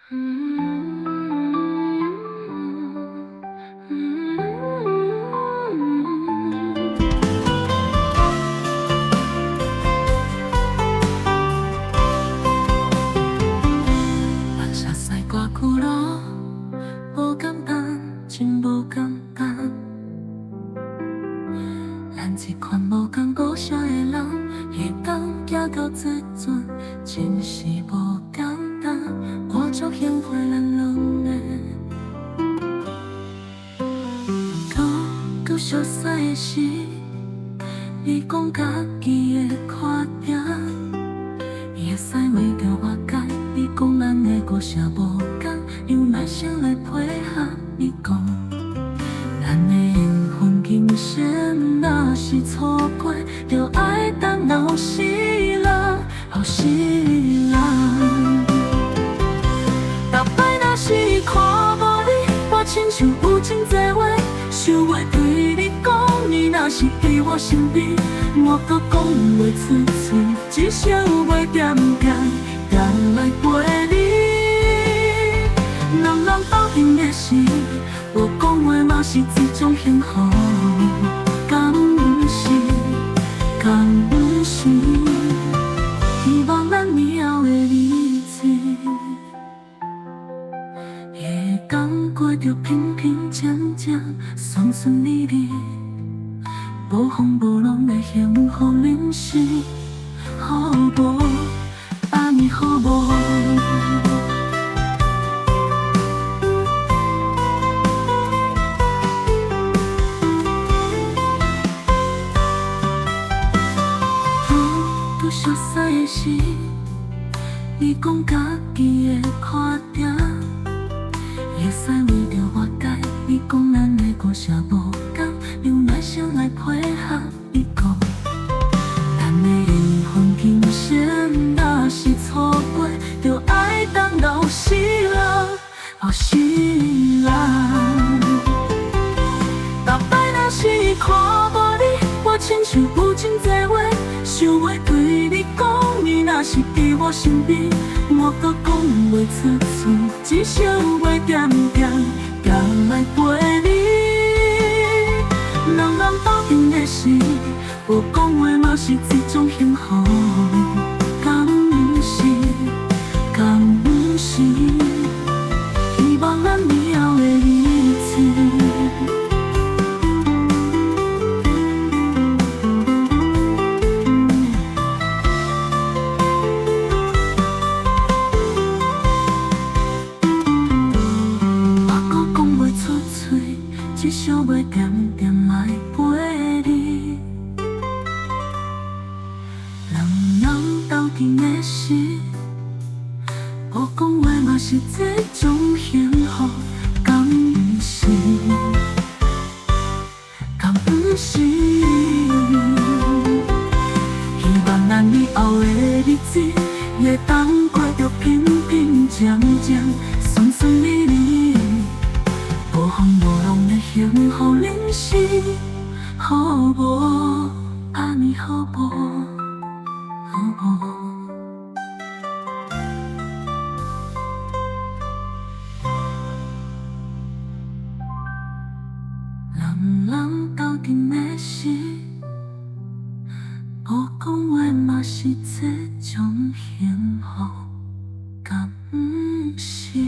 目车驶过旧路，无简单，真无简单。咱一群无共故乡的人，会当行到这阵，真是无简单。我足幸福咱两个。搁熟悉的时，你讲家己的缺点，会使为着我改。你讲咱的故事无同，用耐心来配合。你讲咱的缘分今生若是错过，就爱等后世人，后世人。逐摆若是看无你，我亲像有真多话想要对你讲。你若是伫我身边，我搁讲袂出嘴，只想要点点点来陪你。人人斗阵的时，无讲话嘛是一种幸福。敢不是？敢不是？希望咱以后的日子，会当过着平平静静、顺顺利利，无风无浪的幸福人生，好无？安尼好无？熟悉的时，你讲家己的缺点，会使为着我改。你讲咱的故事无同，用耐心来配合。你讲咱的缘分今生若是错过，就爱等后世人，后世人。逐摆若是看无你，我亲像有真多话想要对你讲。你若是伫我身边，我搁讲袂出嘴，只想要点点点来陪你。人人斗阵的时，无讲话嘛是一种幸福。敢不是？敢不是？希望咱以后的日子。只想要点点来陪你，人人斗阵的时，无讲话嘛是一种幸福。敢不是？敢不是？希望咱以后的日子，会当过着平平静静、顺顺利利。无风无浪的幸福人生，好无？安尼好无？好无？人人斗阵的时，无讲话嘛是一种幸福，敢不是？